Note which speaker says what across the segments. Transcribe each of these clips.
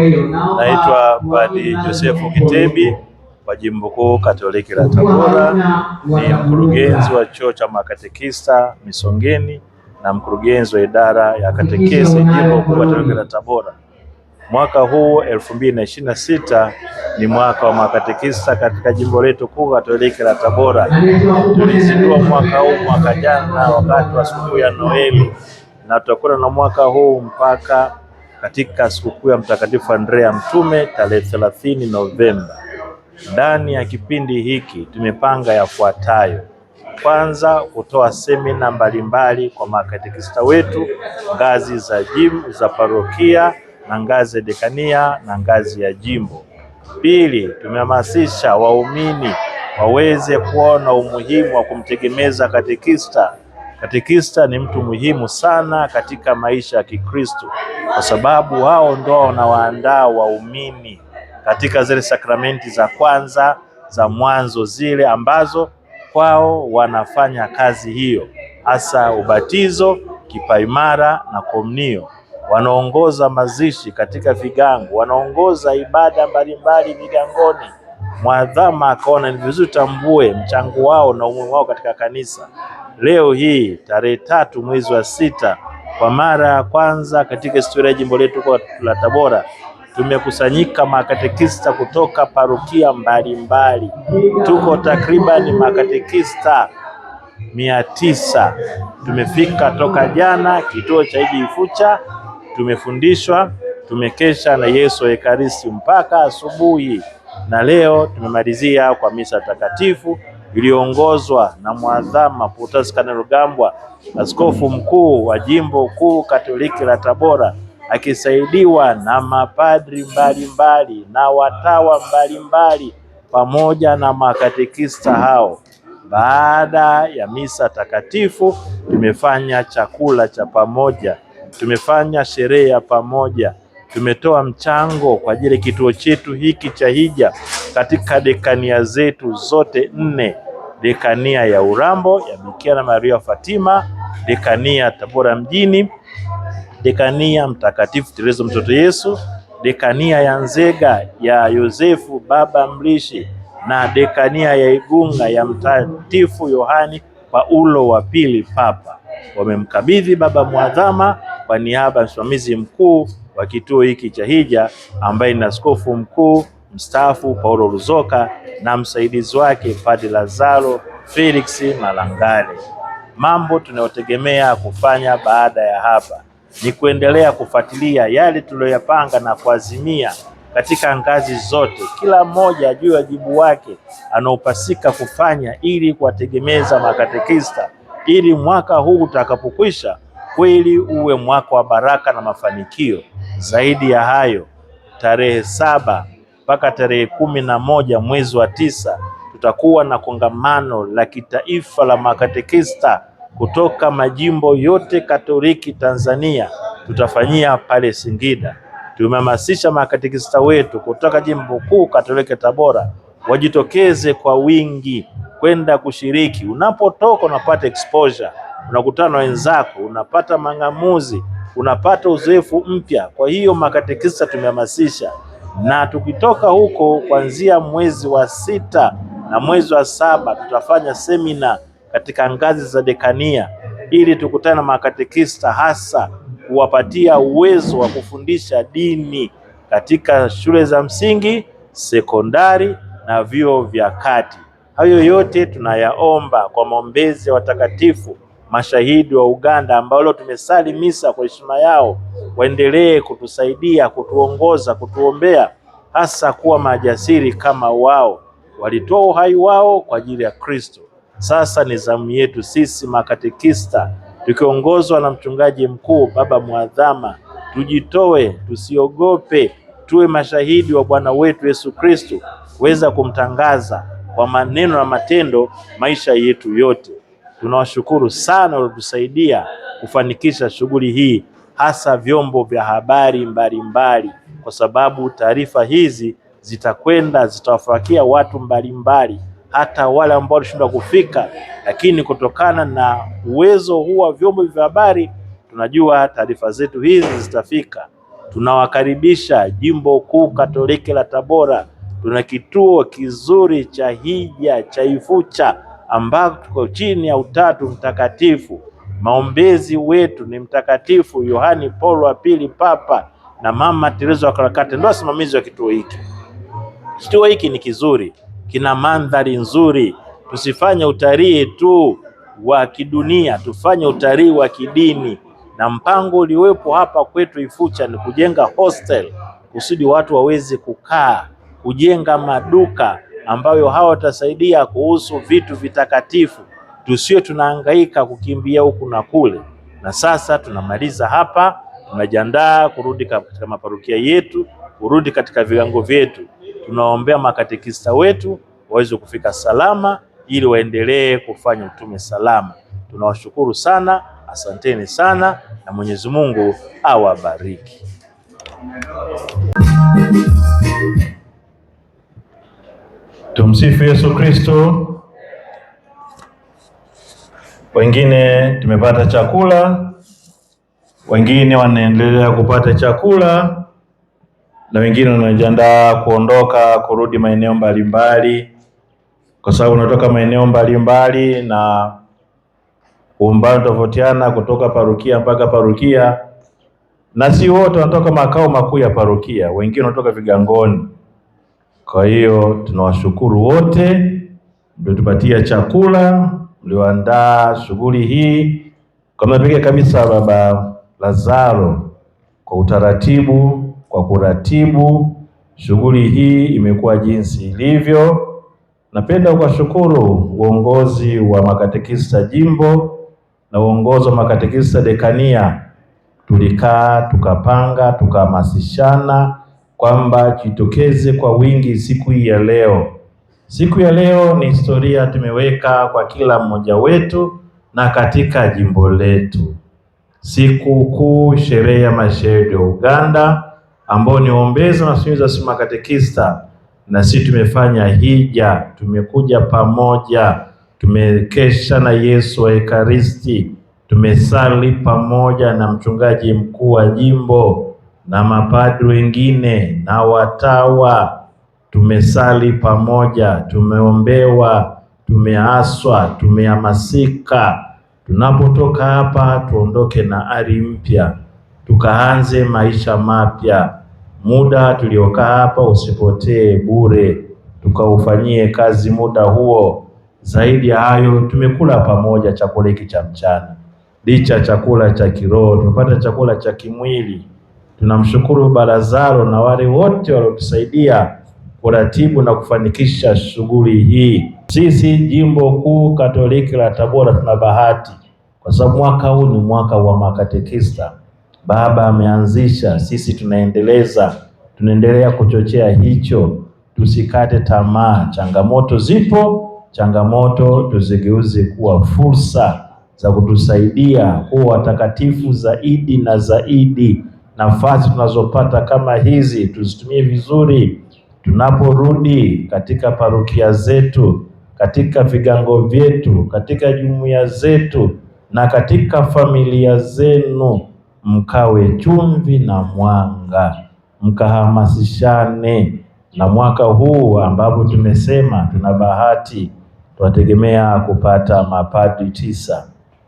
Speaker 1: Naitwa Padri Joseph Kitebi wa Jimbo Kuu Katoliki la Tabora, ni mkurugenzi wa chuo cha makatekista Misongeni na mkurugenzi wa idara ya katekesi Jimbo Kuu Katoliki la Tabora. Mwaka huu 2026 ni mwaka wa makatekista katika jimbo letu kuu Katoliki la Tabora. Tulizindua mwaka huu mwaka jana wakati wa sikukuu ya Noeli, na tutakuwa na mwaka huu mpaka katika sikukuu ya Mtakatifu Andrea Mtume tarehe 30 Novemba. Ndani ya kipindi hiki tumepanga yafuatayo: kwanza, kutoa semina mbalimbali kwa makatekista wetu ngazi za jimbo, za parokia na ngazi ya dekania na ngazi ya jimbo. Pili, tumehamasisha waumini waweze kuona umuhimu wa kumtegemeza katekista. Katekista ni mtu muhimu sana katika maisha ya Kikristo, kwa sababu hao ndio wanawaandaa waumini katika zile sakramenti za kwanza za mwanzo, zile ambazo kwao wanafanya kazi hiyo, hasa ubatizo, kipaimara na komunio. Wanaongoza mazishi katika vigango, wanaongoza ibada mbalimbali vigangoni. Mwadhama akaona ni vizuri tambue mchango wao na umuhimu wao katika kanisa. Leo hii tarehe 3 mwezi wa 6, kwa mara ya kwanza katika historia ya jimbo letu la Tabora, tumekusanyika makatekista kutoka parokia mbalimbali. Tuko takriban makatekista 900. Tumefika toka jana kituo cha Ifucha, tumefundishwa, tumekesha na Yesu wa Ekaristi mpaka asubuhi, na leo tumemalizia kwa misa takatifu iliyoongozwa na Mwadhama Protas Rugambwa, askofu mkuu wa Jimbo Kuu Katoliki la Tabora, akisaidiwa na mapadri mbalimbali na watawa mbalimbali pamoja na makatekista hao. Baada ya misa takatifu tumefanya chakula cha pamoja, tumefanya sherehe ya pamoja, tumetoa mchango kwa ajili kituo chetu hiki cha hija katika dekania zetu zote 4: dekania ya Urambo ya Bikira Maria Fatima, dekania Tabora mjini, dekania Mtakatifu Terezo mtoto Yesu, dekania ya Nzega ya Yosefu Baba Mlishi, na dekania ya Igunga ya Mtakatifu Yohani Paulo wa Pili Papa. Wamemkabidhi Baba Mwadhama kwa niaba ya msimamizi mkuu wa kituo hiki cha hija, ambaye ni askofu mkuu mstaafu Paulo Ruzoka na msaidizi wake Padre Lazaro Felix Malangale. Mambo tunayotegemea kufanya baada ya hapa ni kuendelea kufuatilia yale tuliyoyapanga na kuazimia katika ngazi zote, kila mmoja ajue wajibu wake anaopasika kufanya ili kuwategemeza makatekista, ili mwaka huu utakapokwisha kweli uwe mwaka wa baraka na mafanikio. Zaidi ya hayo, tarehe 7 mpaka tarehe 11 mwezi wa 9 tutakuwa na kongamano la kitaifa la makatekista kutoka majimbo yote Katoliki Tanzania. Tutafanyia pale Singida. Tumehamasisha makatekista wetu kutoka Jimbo Kuu Katoliki Tabora wajitokeze kwa wingi kwenda kushiriki. Unapotoka unapata exposure, unakutana na wenzako, unapata mang'amuzi, unapata uzoefu mpya. Kwa hiyo makatekista tumehamasisha, na tukitoka huko kuanzia mwezi wa 6 na mwezi wa 7 tutafanya semina katika ngazi za dekania, ili tukutane na makatekista, hasa kuwapatia uwezo wa kufundisha dini katika shule za msingi, sekondari na vyuo vya kati. Hayo yote tunayaomba kwa maombezi ya watakatifu mashahidi wa Uganda ambao leo tumesali misa kwa heshima yao. Waendelee kutusaidia, kutuongoza, kutuombea, hasa kuwa majasiri kama wao. Walitoa uhai wao kwa ajili ya Kristo. Sasa ni zamu yetu sisi makatekista, tukiongozwa na mchungaji mkuu Baba Mwadhama, tujitoe, tusiogope, tuwe mashahidi wa Bwana wetu Yesu Kristo, kuweza kumtangaza kwa maneno na matendo maisha yetu yote. Tunawashukuru sana waliotusaidia kufanikisha shughuli hii, hasa vyombo vya habari mbalimbali, kwa sababu taarifa hizi zitawafikia watu mbalimbali, hata wale ambao walishindwa kufika, lakini kutokana na uwezo huu wa vyombo vya habari tunajua taarifa zetu hizi zitafika. tunawakaribisha Jimbo Kuu Katoliki la Tabora. Tuna kituo kizuri cha hija cha Ifucha ambako tuko chini ya Utatu Mtakatifu. Maombezi wetu ni Mtakatifu Yohani Paulo wa Pili Papa na Mama Teresa wa Kalakata ndio wasimamizi wa kituo hiki. Kituo hiki ni kizuri, kina mandhari nzuri. Tusifanye utalii tu wa kidunia, tufanye utalii wa kidini. Na mpango uliopo hapa kwetu Ifucha ni kujenga hostel kusudi watu waweze kukaa, kujenga maduka ambayo hawa watasaidia kuhusu vitu vitakatifu. Tusiwe tunahangaika kukimbia huku na kule. Na sasa tunamaliza hapa, tunajiandaa kurudi katika maparokia yetu, kurudi katika vigango vyetu. Tunaombea makatekista wetu waweze kufika salama ili waendelee kufanya utume salama. Tunawashukuru sana, asanteni sana na Mwenyezi Mungu awabariki. Tumsifu Yesu Kristo. Wengine tumepata chakula, wengine wanaendelea kupata chakula, na wengine wanajiandaa kuondoka kurudi maeneo mbalimbali, kwa sababu unatoka maeneo mbalimbali na umbali tofautiana kutoka parokia mpaka parokia, na si wote wanatoka makao makuu ya parokia, wengine wanatoka vigangoni. Kwa hiyo tunawashukuru wote mliotupatia chakula, mlioandaa shughuli hii. Kama pekee kabisa Baba Lazaro kwa utaratibu, kwa kuratibu shughuli hii imekuwa jinsi ilivyo. Napenda kuwashukuru uongozi wa makatekista jimbo na uongozi wa makatekista dekania. Tulikaa, tukapanga, tukahamasishana kwamba jitokeze kwa wingi siku hii ya leo. Siku ya leo ni historia tumeweka kwa kila mmoja wetu na katika jimbo letu. Siku kuu sherehe ya mashahidi ya Uganda ambao ni waombezi na wasimamizi wa makatekista, na sisi tumefanya hija, tumekuja pamoja, tumekesha na Yesu wa Ekaristi, tumesali pamoja na mchungaji mkuu wa jimbo na mapadri wengine na watawa, tumesali pamoja, tumeombewa, tumeaswa, tumehamasika. Tunapotoka hapa tuondoke na ari mpya, tukaanze maisha mapya. Muda tuliokaa hapa usipotee bure, tukaufanyie kazi muda huo. Zaidi ya hayo, tumekula pamoja chakula hiki cha mchana. Licha chakula cha kiroho, tumepata chakula cha kimwili. Tunamshukuru Baba Lazaro na wale wote waliotusaidia kuratibu na kufanikisha shughuli hii. Sisi Jimbo Kuu Katoliki la Tabora tuna bahati kwa sababu mwaka huu ni mwaka wa makatekista. Baba ameanzisha, sisi tunaendelea kuchochea hicho. Tusikate tamaa. Changamoto zipo, changamoto tuzigeuze kuwa fursa za kutusaidia kuwa watakatifu zaidi na zaidi. Nafasi tunazopata kama hizi tuzitumie vizuri. Tunaporudi katika parokia zetu, katika vigango vyetu, katika jumuiya zetu na katika familia zenu, mkawe chumvi na mwanga, mkahamasishane. Na mwaka huu ambapo tumesema tuna bahati, tunategemea kupata mapadri 9.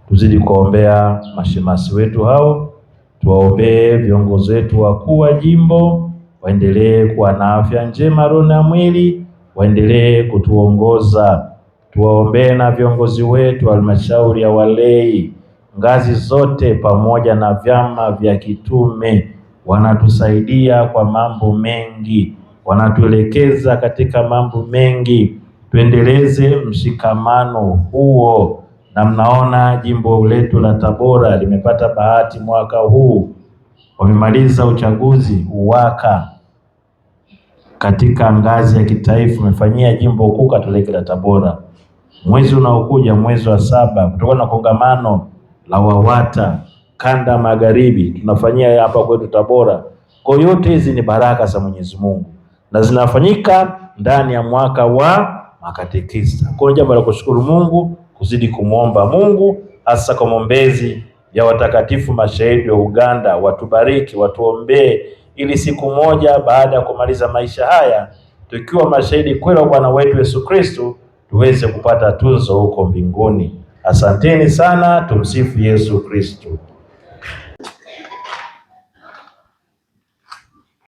Speaker 1: Tuzidi kuombea mashemasi wetu hao, tuwaombee viongozi wetu wakuu wa jimbo, waendelee kuwa na afya njema roho na mwili, waendelee kutuongoza. Tuwaombee na viongozi wetu wa halmashauri ya walei ngazi zote pamoja na vyama vya kitume, wanatusaidia kwa mambo mengi, wanatuelekeza katika mambo mengi. Tuendeleze mshikamano huo, na mnaona jimbo letu la Tabora limepata bahati mwaka huu. Wamemaliza uchaguzi uwaka katika ngazi ya kitaifa, umefanyia Jimbo Kuu Katoliki la Tabora. Mwezi unaokuja, mwezi wa 7, kutokana na kongamano la WAWATA kanda magharibi, tunafanyia hapa kwetu Tabora. Kwa yote hizi ni baraka za Mwenyezi Mungu na zinafanyika ndani ya mwaka wa makatekista. Kwa jambo la kushukuru Mungu, kuzidi kumwomba Mungu hasa kwa mwombezi ya watakatifu mashahidi wa Uganda watubariki, watuombee, ili siku moja baada ya kumaliza maisha haya tukiwa mashahidi kweli wa Bwana wetu Yesu Kristo tuweze kupata tuzo huko mbinguni. Asanteni sana. Tumsifu Yesu Kristo.